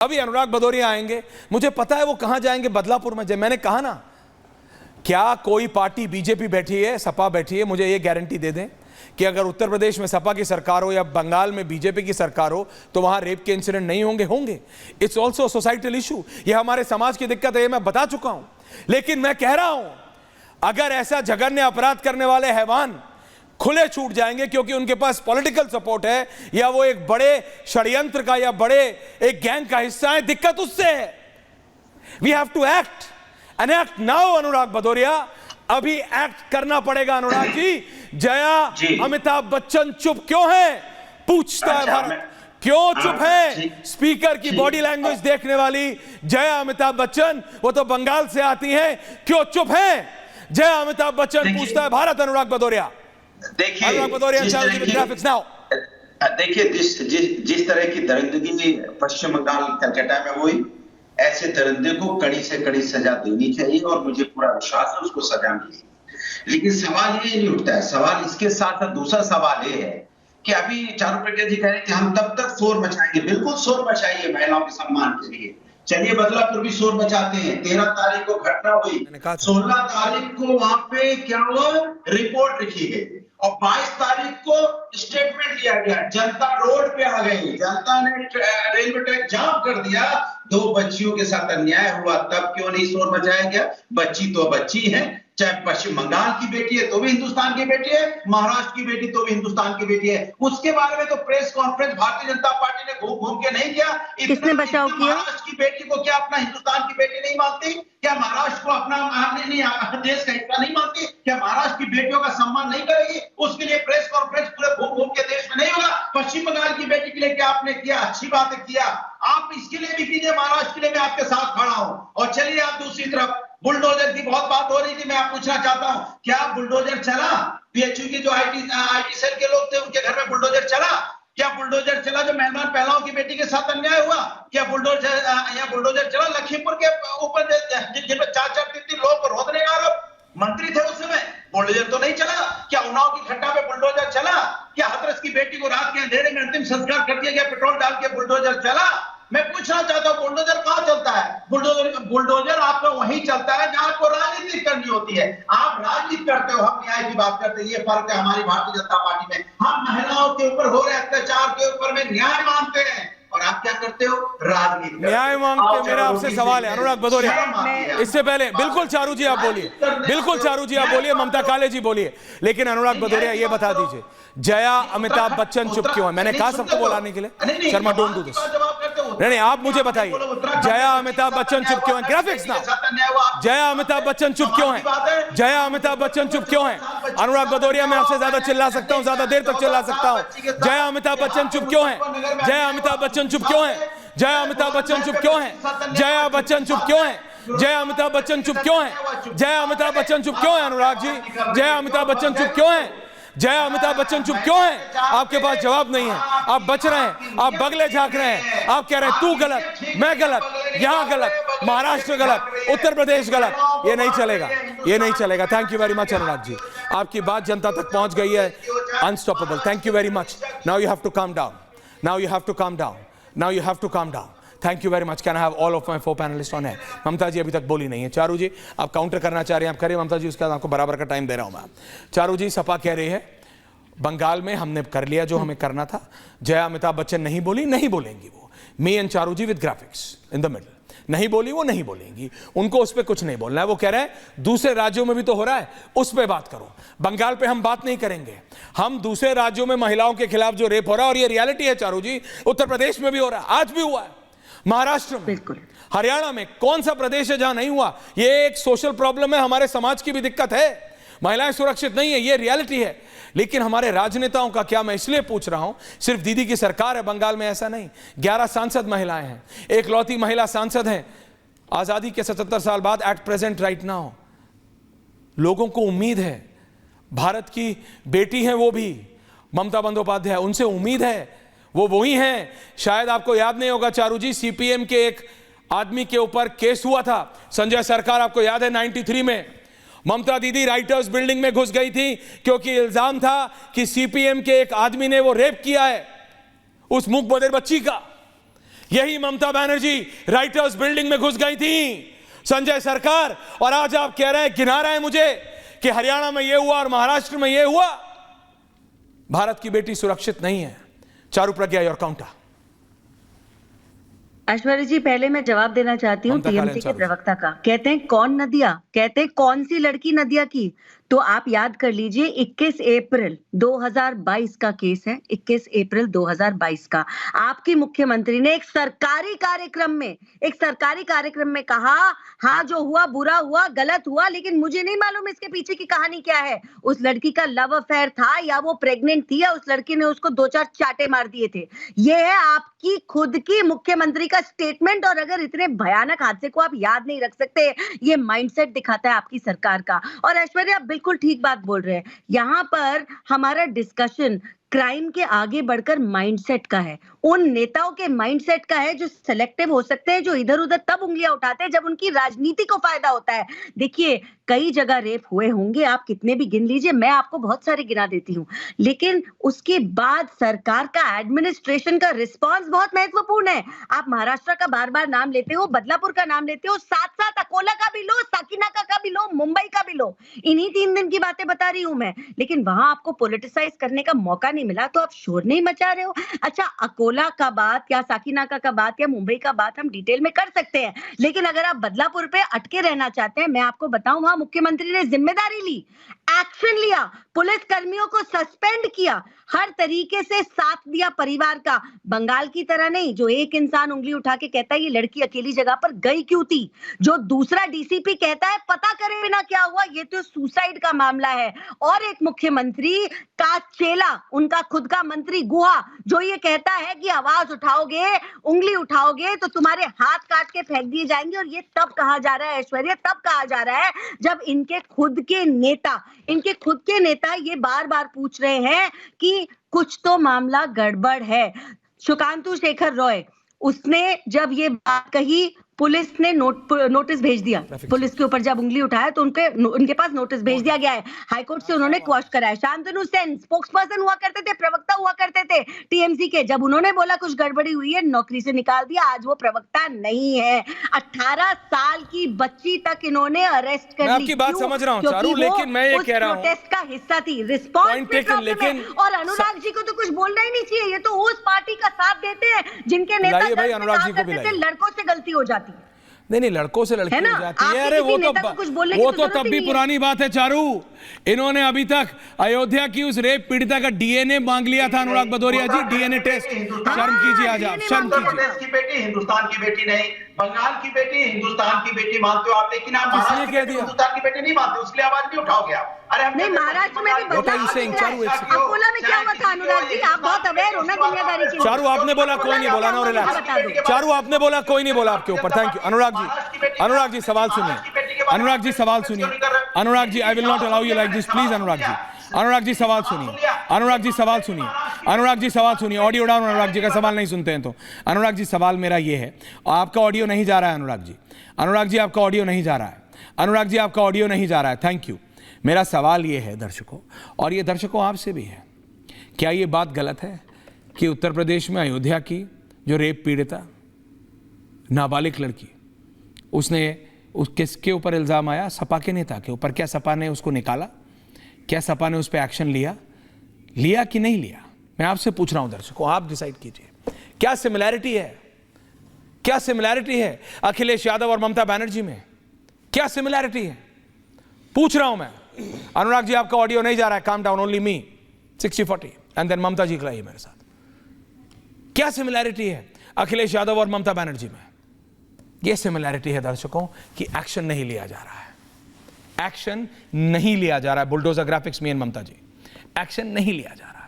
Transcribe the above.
अभी अनुराग भदौरिया आएंगे, मुझे पता है वो कहां जाएंगे, बदलापुर में। मैंने कहा ना, क्या कोई पार्टी बीजेपी बैठी है, सपा बैठी है, मुझे ये गारंटी दे दें कि अगर उत्तर प्रदेश में सपा की सरकार हो या बंगाल में बीजेपी की सरकार हो तो वहां रेप के इंसिडेंट नहीं होंगे? होंगे। इट्स ऑल्सो सोसाइटल इशू, ये हमारे समाज की दिक्कत है, ये मैं बता चुका हूं। लेकिन मैं कह रहा हूं, अगर ऐसा जघन्य अपराध करने वाले हैवान खुले छूट जाएंगे क्योंकि उनके पास पॉलिटिकल सपोर्ट है या वो एक बड़े षड्यंत्र का या बड़े एक गैंग का हिस्सा है, दिक्कत उससे है। We have to act and act now. Anurag Bhadauria, अभी एक्ट करना पड़ेगा। अनुराग जी, जया अमिताभ बच्चन चुप क्यों है? पूछता है भारत, क्यों चुप है? स्पीकर की बॉडी लैंग्वेज देखने वाली जया अमिताभ बच्चन, वो तो बंगाल से आती हैं, क्यों चुप है जया अमिताभ बच्चन? पूछता है भारत। अनुराग भदौरिया, देखिए जिस तरह की दरिंदगी पश्चिम बंगाल कलकत्ता में हुई, ऐसे दरिंदे को कड़ी से कड़ी सजा देनी चाहिए और मुझे पूरा विश्वास है उसको सजा मिलेगी। लेकिन सवाल ये नहीं उठता है। सवाल इसके साथ दूसरा सवाल ये है कि अभी चारुप्रज्ञा जी कह रहे हैं कि हम तब तक शोर मचाएंगे। बिल्कुल शोर मचाइए महिलाओं के सम्मान के लिए। चलिए बदलापुर भी शोर मचाते हैं। 13 तारीख को घटना हुई, 16 तारीख को वहां पे क्या हुआ, रिपोर्ट लिखी गई और 22 तारीख को स्टेटमेंट लिया गया। जनता रोड पे आ गई, जनता ने रेलवे ट्रैक जाम कर दिया। 2 बच्चियों के साथ अन्याय हुआ, तब क्यों नहीं शोर मचाया गया? बच्ची तो बच्ची है, चाहे पश्चिम बंगाल की बेटी है तो भी हिंदुस्तान की बेटी है, महाराष्ट्र की बेटी तो भी हिंदुस्तान की बेटी है। उसके बारे में तो press conference Bharatiya Janata party ने घूम घूम के नहीं किया। किसने बचाव किया? महाराष्ट्र की बेटी को क्या अपना हिंदुस्तान की बेटी नहीं मानती? क्या महाराष्ट्र को अपना देश का हिस्सा नहीं मानती? क्या महाराष्ट्र की बेटियों का सम्मान नहीं करेगी? उसके लिए प्रेस कॉन्फ्रेंस पूरे घूम घूम के देश में नहीं होगा। पश्चिम बंगाल की बेटी के लिए क्या आपने किया? अच्छी बात किया, आप इसके लिए भी कीजिए, महाराष्ट्र के लिए मैं आपके साथ खड़ा हूं। और चलिए आप दूसरी तरफ बुलडोजर की बहुत बात हो रही थी, मैं आप पूछना चाहता हूं, क्या बुलडोजर चला? पीएचयू के जो आईटी सेल के लोग थे उनके घर में बुलडोजर चला? क्या बुलडोजर चला जो मेहमान पहलाओं की बेटी के साथ अन्याय हुआ? क्या बुलडोजर चला लखीमपुर के ऊपर जिन 4-4 3 लोगों को रोकने का आरोप? मंत्री थे उस समय, बुलडोजर तो नहीं चला। क्या उन्नाव की घटना पे बुलडोजर चला? क्या हाथरस की बेटी को रात के अंधेरे में अंतिम संस्कार कर दिया गया, पेट्रोल डाल के बुलडोजर चला? मैं पूछना चाहता हूं, बुलडोजर कहां चलता है? बुलडोजर आपका वहीं चलता है जहां आपको राजनीति करनी होती है। आप राजनीति करते हो, हम न्याय की बात करते हैं। ये फर्क है हमारी भारतीय जनता पार्टी में। हम महिलाओं के ऊपर हो रहे अत्याचार के ऊपर में न्याय मांगते हैं और आप क्या करते हो? राजनीति न्याय मांगते। मेरा आपसे सवाल है अनुराग भदौरिया, इससे पहले बिल्कुल चारू जी आप बोलिए, बिल्कुल चारू जी आप बोलिए, ममता काले जी बोलिए, लेकिन अनुराग भदौरिया ये बता दीजिए, जया अमिताभ बच्चन चुप क्यों है? मैंने कहा सबको बुलाने के लिए। Sharma don't do this. नहीं, आप मुझे बताइए, जया अमिताभ बच्चन चुप क्यों है? ग्राफिक्स ना, जया अमिताभ बच्चन चुप क्यों है? जया अमिताभ बच्चन चुप क्यों है? अनुराग भदौरिया, मैं आपसे ज्यादा चिल्ला सकता हूं, ज्यादा देर तक चिल्ला सकता हूं। जया अमिताभ बच्चन चुप क्यों है? जया अमिताभ बच्चन चुप क्यों है? जया अमिताभ बच्चन चुप क्यों है? जया बच्चन चुप क्यों है? जया अमिताभ बच्चन चुप क्यों है? जया अमिताभ बच्चन चुप क्यों है? अनुराग जी, जया अमिताभ बच्चन चुप क्यों है? जया अमिताभ बच्चन चुप क्यों है? आपके पास जवाब नहीं है, आप बच रहे हैं, आप बगले झांक रहे हैं, आप कह रहे हैं तू गलत, मैं गलत, यहां गलत, महाराष्ट्र गलत, उत्तर प्रदेश गलत। ये नहीं चलेगा, ये नहीं चलेगा। Thank you very much Anurag ji, आपकी बात जनता तक पहुंच गई है। Unstoppable, thank you very much. Now you have to calm down, now you have to calm down, now you have to calm down. Thank you very much. Can I have all of my 4 panelist on है? ममता जी अभी तक बोली नहीं है। चारू जी आप counter करना चाह रहे हैं, आप करिए ममता जी, उसके बाद आपको बराबर का टाइम दे रहा हूं मैं। चारू जी, सपा कह रही है बंगाल में हमने कर लिया जो हमें करना था। जया अमिताभ बच्चन नहीं बोली, नहीं बोलेंगी वो। Me and Charu ji with graphics in the middle, नहीं बोली वो, नहीं बोलेंगी, उनको उस पर कुछ नहीं बोलना है। वो कह रहे हैं दूसरे राज्यों में भी तो हो रहा है, उस पर बात करो। बंगाल पे हम बात नहीं करेंगे, हम दूसरे राज्यों में महिलाओं के खिलाफ जो रेप हो रहा है, और ये रियलिटी है चारू जी, उत्तर प्रदेश में भी हो रहा है, आज भी हुआ है, महाराष्ट्र में, हरियाणा में, कौन सा प्रदेश है जहां नहीं हुआ? ये एक सोशल प्रॉब्लम है, हमारे समाज की भी दिक्कत है, महिलाएं सुरक्षित नहीं है, ये रियलिटी है। लेकिन हमारे राजनेताओं का क्या, मैं इसलिए पूछ रहा हूं, सिर्फ दीदी की सरकार है बंगाल में, ऐसा नहीं। 11 सांसद महिलाएं हैं, एक लौती महिला सांसद हैं आजादी के 77 साल बाद एट प्रेजेंट राइट नाउ। लोगों को उम्मीद है, भारत की बेटी है वो भी, ममता बंदोपाध्याय, उनसे उम्मीद है, वो वही हैं। शायद आपको याद नहीं होगा चारू जी, सीपीएम के एक आदमी के ऊपर केस हुआ था, संजय सरकार, आपको याद है 93 में ममता दीदी राइटर्स बिल्डिंग में घुस गई थी क्योंकि इल्जाम था कि सीपीएम के एक आदमी ने वो रेप किया है उस मूक बधिर बच्ची का। यही ममता बनर्जी राइटर्स बिल्डिंग में घुस गई थी, संजय सरकार, और आज आप कह रहे हैं, गिना रहे हैं मुझे कि हरियाणा में यह हुआ और महाराष्ट्र में यह हुआ। भारत की बेटी सुरक्षित नहीं है। चारू प्रज्ञा, योर काउंटर। ऐश्वर्या जी, पहले मैं जवाब देना चाहती हूँ टीएमसी के प्रवक्ता का। कहते हैं कौन नदिया, कहते हैं कौन सी लड़की नदिया की। तो आप याद कर लीजिए 21 अप्रैल 2022 का केस है, 21 अप्रैल 2022 का। आपकी मुख्यमंत्री ने एक सरकारी कार्यक्रम में कहा, हाँ जो हुआ बुरा हुआ, गलत हुआ, लेकिन मुझे नहीं मालूम इसके पीछे की कहानी क्या है। उस लड़की का लव अफेयर था या वो प्रेग्नेंट थी या उस लड़की ने उसको 2-4 चाटे मार दिए थे। ये है आपकी खुद की मुख्यमंत्री का स्टेटमेंट। और अगर इतने भयानक हादसे को आप याद नहीं रख सकते, ये माइंडसेट दिखाता है आपकी सरकार का। और ऐश्वर्या, आप बिल्कुल ठीक बात बोल रहे हैं। यहाँ पर हमारा डिस्कशन क्राइम के आगे बढ़कर माइंडसेट का है, उन नेताओं के माइंडसेट का है जो सिलेक्टिव हो सकते हैं, जो इधर उधर तब उंगलियां उठाते हैं जब उनकी राजनीति को फायदा होता है। देखिए, कई जगह रेप हुए होंगे, आप कितने भी गिन लीजिए, मैं आपको बहुत सारे गिना देती हूँ, लेकिन उसके बाद सरकार का एडमिनिस्ट्रेशन का रिस्पॉन्स बहुत महत्वपूर्ण है। आप महाराष्ट्र का बार बार नाम लेते हो, बदलापुर का नाम लेते हो, साथ साथ अकोला का भी लो, साकिनाका का भी लो, मुंबई का भी लो। इन्हीं 3 दिन की बातें बता रही हूं मैं, लेकिन वहां आपको पॉलिटिसाइज करने का मौका नहीं मिला, तो आप शोर नहीं मचा रहे हो। अच्छा, अकोला का बात या साकिनाका का बात या मुंबई का बात हम डिटेल में कर सकते हैं, लेकिन अगर आप बदलापुर पे अटके रहना चाहते हैं, मैं आपको बताऊं, वहां मुख्यमंत्री ने जिम्मेदारी ली, एक्शन लिया, पुलिस कर्मियों को सस्पेंड किया, हर तरीके से साथ दिया परिवार का। बंगाल की तरह नहीं, जो एक इंसान उंगली उठा के कहता है ये लड़की अकेली जगह पर गई क्यों थी, जो दूसरा डीसीपी कहता है पता करे बिना क्या हुआ, ये तो सुसाइड का मामला है। और एक मुख्यमंत्री का चेला, उनका खुद का मंत्री गुहा, जो ये कहता है कि आवाज उठाओगे, उंगली उठाओगे तो तुम्हारे हाथ काट के फेंक दिए जाएंगे। और ये तब कहा जा रहा है ऐश्वर्या, तब कहा जा रहा है जब इनके खुद के नेता ये बार बार पूछ रहे हैं कि कुछ तो मामला गड़बड़ है। सुकांतु शेखर रॉय, उसने जब ये बात कही, पुलिस ने नोटिस भेज दिया, पुलिस के ऊपर जब उंगली उठाया तो उनके पास नोटिस भेज दिया गया है। हाईकोर्ट से उन्होंने क्वॉश कराया। शांतनु सेन स्पोक्सपर्सन हुआ करते थे, प्रवक्ता हुआ करते थे टीएमसी के, जब उन्होंने बोला कुछ गड़बड़ी हुई है, नौकरी से निकाल दिया, आज वो प्रवक्ता नहीं है। 18 साल की बच्ची तक इन्होंने अरेस्ट कर ली। मैं आपकी बात समझ रहा हूं चारू, लेकिन मैं ये कह रहा हूं प्रोटेस्ट का हिस्सा थी, रिस्पॉन्स पे प्रॉब्लम है। और अनुराग जी को तो कुछ बोलना ही नहीं चाहिए, ये तो उस पार्टी का साथ देते हैं जिनके नेता लड़कों से गलती हो जाती है। नहीं, लड़कों से लड़की हो जाती है। अरे वो तो तब भी पुरानी बात है चारू। इन्होंने अभी तक अयोध्या की उस रेप पीड़िता का डीएनए मांग लिया था। अनुराग भदौरिया जी, डीएनए टेस्ट। शर्म कीजिए, आज आप शर्म कीजिए। की बेटी हिंदुस्तान की बेटी नहीं, बंगाल की बेटी हिंदुस्तान की बेटी मानते हो आप, लेकिन आप महाराष्ट्र की हिंदुस्तान की बेटी नहीं मानते, उसके लिए आवाज नहीं उठाओगे आप। अरे हम महाराष्ट्र में भी अकोला में क्या हुआ था अनुराग जी, आप बहुत अवेयर हो ना दुनियादारी के। चारू, आपने बोला कोई नहीं बोला ना, रिलैक्स। चारू, आपने बोला कोई नहीं बोला आपके ऊपर। थैंक यू अनुराग जी, सवाल सुनिए। अनुराग जी, सवाल सुनिए। Anurag ji, I will not allow you like this, please. Anurag ji सवाल सुनिए। अनुराग जी सवाल सुनिए। Audio down. अनुराग जी का सवाल नहीं सुनते हैं तो। अनुराग जी, सवाल मेरा ये है, आपका ऑडियो नहीं जा रहा है। अनुराग जी आपका ऑडियो नहीं जा रहा है। Thank you. मेरा सवाल ये है दर्शकों, और ये दर्शकों आपसे भी है, क्या ये बात गलत है कि उत्तर प्रदेश में अयोध्या की जो रेप पीड़िता नाबालिग लड़की, किसके ऊपर इल्ज़ाम आया? सपा के नेता के ऊपर। क्या सपा ने उसको निकाला? क्या सपा ने उस पर एक्शन लिया कि नहीं लिया? मैं आपसे पूछ रहा हूं दर्शकों, आप डिसाइड कीजिए। क्या सिमिलैरिटी है अखिलेश यादव और ममता बनर्जी में? क्या सिमिलैरिटी है, पूछ रहा हूं मैं। अनुराग जी, आपका ऑडियो नहीं जा रहा है। Calm down, only me 60-40 and then Mamata ji खिलाइए मेरे साथ। क्या सिमिलैरिटी है अखिलेश यादव और ममता बनर्जी में? यह सिमिलैरिटी है दर्शकों कि एक्शन नहीं लिया जा रहा है। बुलडोजर ग्राफिक्स में ममता जी, एक्शन नहीं लिया जा रहा है।